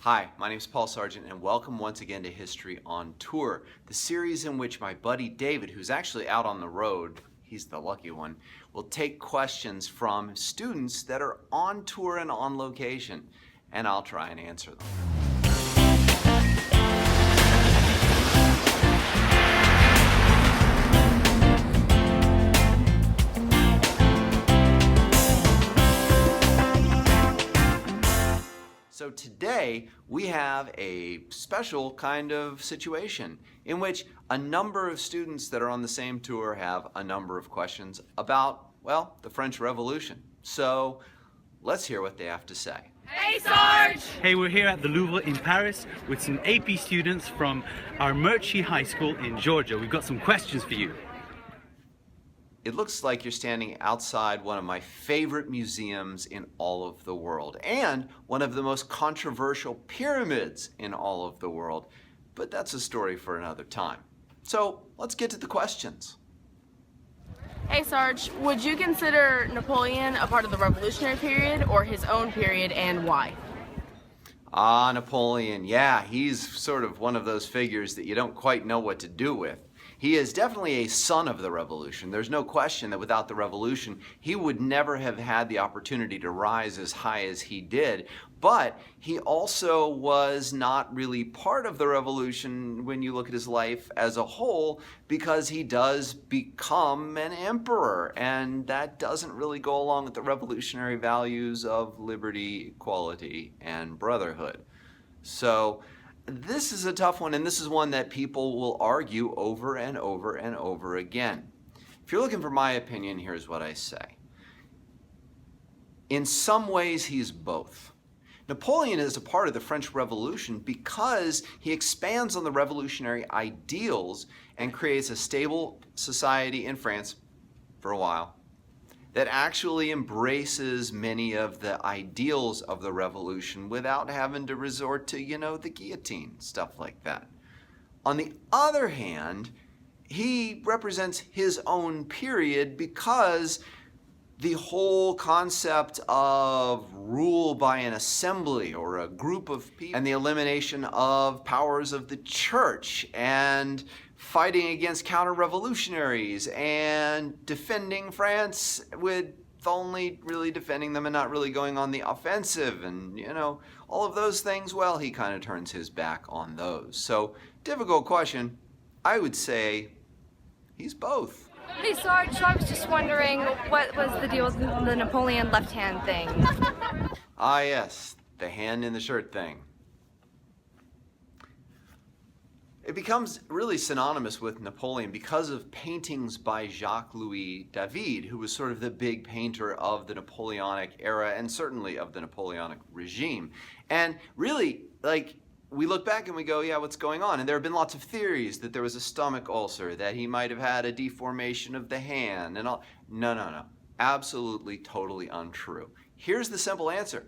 Hi, my name is Paul Sargent, and welcome once again to History on Tour, the series in which my buddy David, who's actually out on the road, he's the lucky one, will take questions from students that are on tour and on location, and I'll try and answer them. So today we have a special kind of situation in which a number of students that are on the same tour have a number of questions about, well, the French Revolution. So let's hear what they have to say. Hey, Sarge! Hey, we're here at the Louvre in Paris with some AP students from Armuchee High School in Georgia. We've got some questions for you. It looks like you're standing outside one of my favorite museums in all of the world, and one of the most controversial pyramids in all of the world. But that's a story for another time. So let's get to the questions. Hey, Sarge, would you consider Napoleon a part of the Revolutionary period or his own period, and why? Napoleon, yeah, he's sort of one of those figures that you don't quite know what to do with. He is definitely a son of the revolution. There's no question that without the revolution, he would never have had the opportunity to rise as high as he did. But he also was not really part of the revolution when you look at his life as a whole, because he does become an emperor, and that doesn't really go along with the revolutionary values of liberty, equality, and brotherhood. So this is a tough one, and this is one that people will argue over and over and over again. If you're looking for my opinion, here's what I say. In some ways, he's both. Napoleon is a part of the French Revolution because he expands on the revolutionary ideals and creates a stable society in France for a while that actually embraces many of the ideals of the revolution without having to resort to, the guillotine, stuff like that. On the other hand, he represents his own period because the whole concept of rule by an assembly or a group of people and the elimination of powers of the church and fighting against counter-revolutionaries and defending France with only really defending them and not really going on the offensive and, all of those things, well, he kind of turns his back on those. So, difficult question. I would say he's both. Hey Sarge, so I was just wondering, what was the deal with the Napoleon left hand thing? Ah yes, the hand in the shirt thing. It becomes really synonymous with Napoleon because of paintings by Jacques-Louis David, who was sort of the big painter of the Napoleonic era and certainly of the Napoleonic regime. And really, we look back and we go, yeah, what's going on? And there have been lots of theories that there was a stomach ulcer, that he might have had a deformation of the hand and all. No. Absolutely, totally untrue. Here's the simple answer.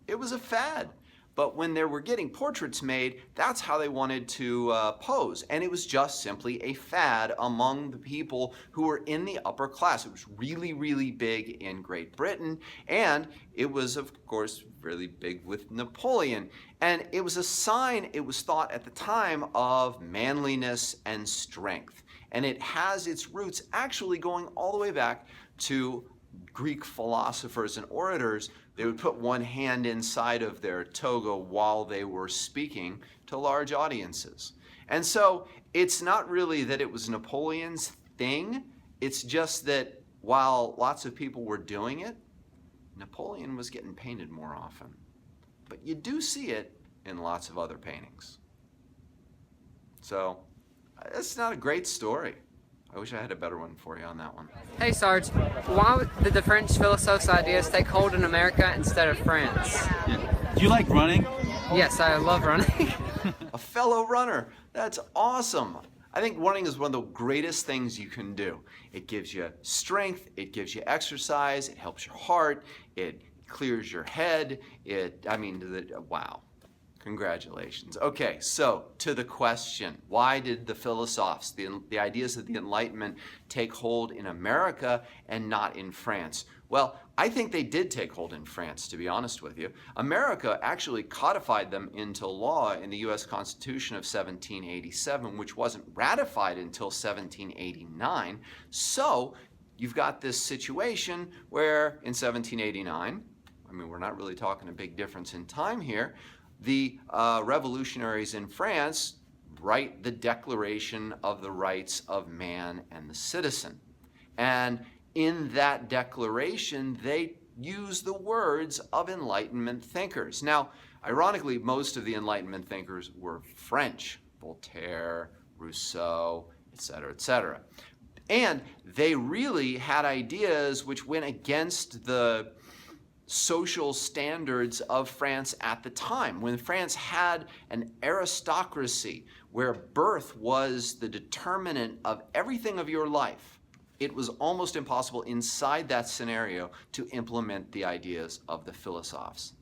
It was a fad. But when they were getting portraits made, that's how they wanted to pose. And it was just simply a fad among the people who were in the upper class. It was really, really big in Great Britain. And it was, of course, really big with Napoleon. And it was a sign, it was thought at the time, of manliness and strength. And it has its roots actually going all the way back to Greek philosophers and orators. They would put one hand inside of their toga while they were speaking to large audiences. And so it's not really that it was Napoleon's thing. It's just that while lots of people were doing it, Napoleon was getting painted more often. But you do see it in lots of other paintings. So it's not a great story. I wish I had a better one for you on that one. Hey Sarge, why did the French philosophes' ideas take hold in America instead of France? Do you like running? Yes, I love running. A fellow runner, that's awesome. I think running is one of the greatest things you can do. It gives you strength, it gives you exercise, it helps your heart, it clears your head, wow. Congratulations. Okay, so to the question, why did the philosophes, the ideas of the Enlightenment take hold in America and not in France? Well, I think they did take hold in France, to be honest with you. America actually codified them into law in the U.S. Constitution of 1787, which wasn't ratified until 1789. So you've got this situation where in 1789, I mean, we're not really talking a big difference in time here, the revolutionaries in France write the Declaration of the Rights of Man and the Citizen. And in that declaration, they use the words of Enlightenment thinkers. Now, ironically, most of the Enlightenment thinkers were French, Voltaire, Rousseau, etc., etc. And they really had ideas which went against the social standards of France at the time. When France had an aristocracy where birth was the determinant of everything of your life, it was almost impossible inside that scenario to implement the ideas of the philosophes.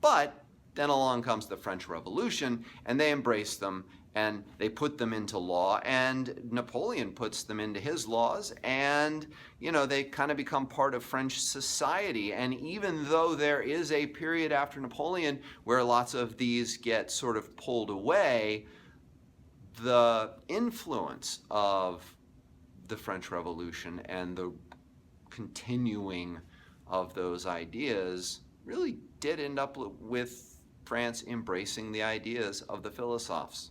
But then along comes the French Revolution, and they embrace them, and they put them into law, and Napoleon puts them into his laws, and they kind of become part of French society. And even though there is a period after Napoleon where lots of these get sort of pulled away, the influence of the French Revolution and the continuing of those ideas really did end up with France embracing the ideas of the philosophes.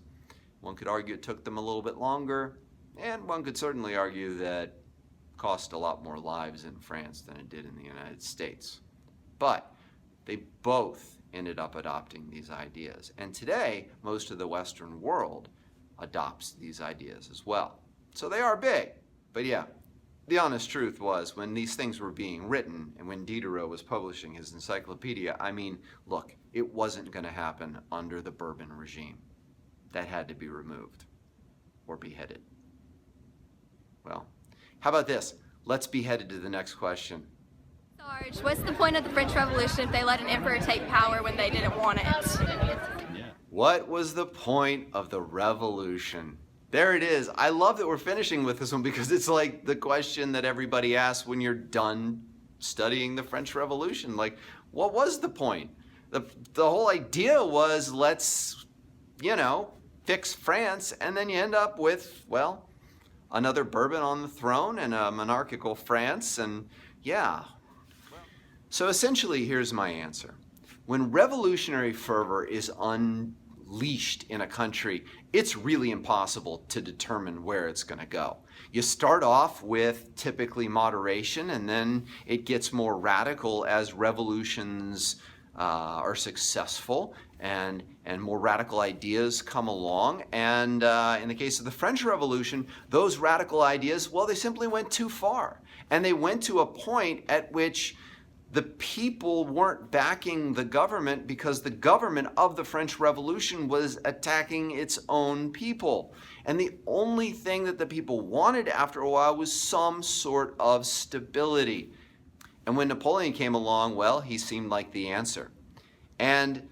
One could argue it took them a little bit longer, and one could certainly argue that it cost a lot more lives in France than it did in the United States. But they both ended up adopting these ideas. And today, most of the Western world adopts these ideas as well. So they are big. But yeah, the honest truth was when these things were being written and when Diderot was publishing his encyclopedia, I mean, look, it wasn't going to happen under the Bourbon regime. That had to be removed or beheaded. Well, how about this? Let's be headed to the next question. Sarge, what's the point of the French Revolution if they let an emperor take power when they didn't want it? What was the point of the revolution? There it is. I love that we're finishing with this one because it's like the question that everybody asks when you're done studying the French Revolution. Like, what was the point? The whole idea was let's, fix France, and then you end up with, well, another Bourbon on the throne and a monarchical France, and yeah. So essentially, here's my answer. When revolutionary fervor is unleashed in a country, it's really impossible to determine where it's going to go. You start off with typically moderation, and then it gets more radical as revolutions are successful and more radical ideas come along. And in the case of the French Revolution, those radical ideas, well, they simply went too far. And they went to a point at which the people weren't backing the government because the government of the French Revolution was attacking its own people. And the only thing that the people wanted after a while was some sort of stability. And when Napoleon came along, well, he seemed like the answer. And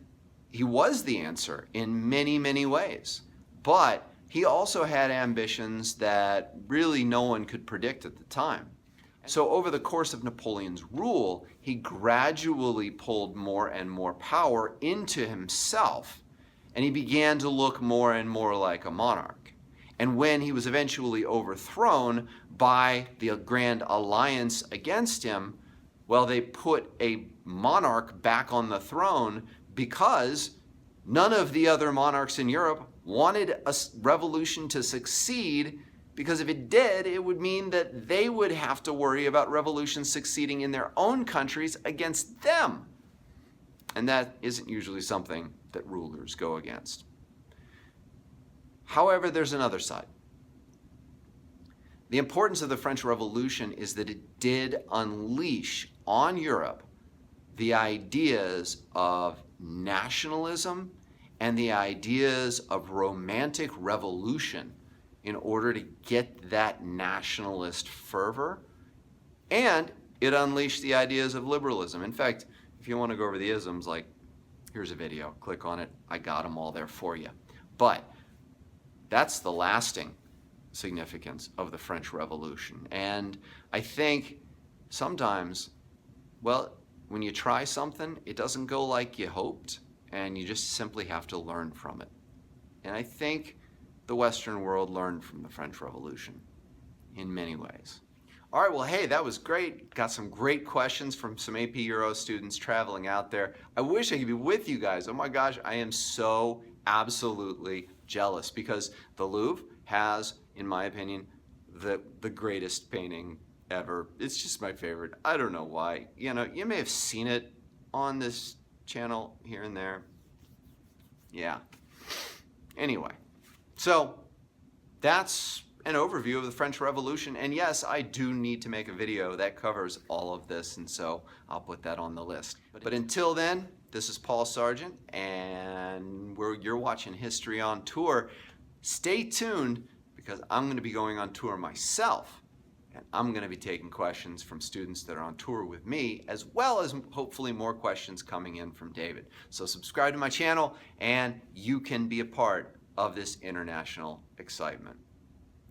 he was the answer in many, many ways. But he also had ambitions that really no one could predict at the time. So over the course of Napoleon's rule, he gradually pulled more and more power into himself, and he began to look more and more like a monarch. And when he was eventually overthrown by the Grand Alliance against him, well, they put a monarch back on the throne because none of the other monarchs in Europe wanted a revolution to succeed, because if it did, it would mean that they would have to worry about revolutions succeeding in their own countries against them. And that isn't usually something that rulers go against. However, there's another side. The importance of the French Revolution is that it did unleash on Europe the ideas of nationalism and the ideas of romantic revolution in order to get that nationalist fervor. And it unleashed the ideas of liberalism. In fact, if you want to go over the isms, like, here's a video, click on it, I got them all there for you. But that's the lasting significance of the French Revolution. And I think sometimes Well, when you try something, it doesn't go like you hoped, and you just simply have to learn from it. And I think the Western world learned from the French Revolution in many ways. All right, well, hey, that was great. Got some great questions from some AP Euro students traveling out there. I wish I could be with you guys. Oh my gosh, I am so absolutely jealous because the Louvre has, in my opinion, the greatest painting ever. It's just my favorite. I don't know why. You know, you may have seen it on this channel here and there. Yeah. Anyway, so that's an overview of the French Revolution. And yes, I do need to make a video that covers all of this, and so I'll put that on the list. But until then, this is Paul Sargent, and you're watching History on Tour. Stay tuned, because I'm going to be going on tour myself. And I'm going to be taking questions from students that are on tour with me, as well as hopefully more questions coming in from David. So subscribe to my channel, and you can be a part of this international excitement.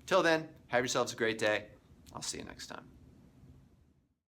Till then, have yourselves a great day. I'll see you next time.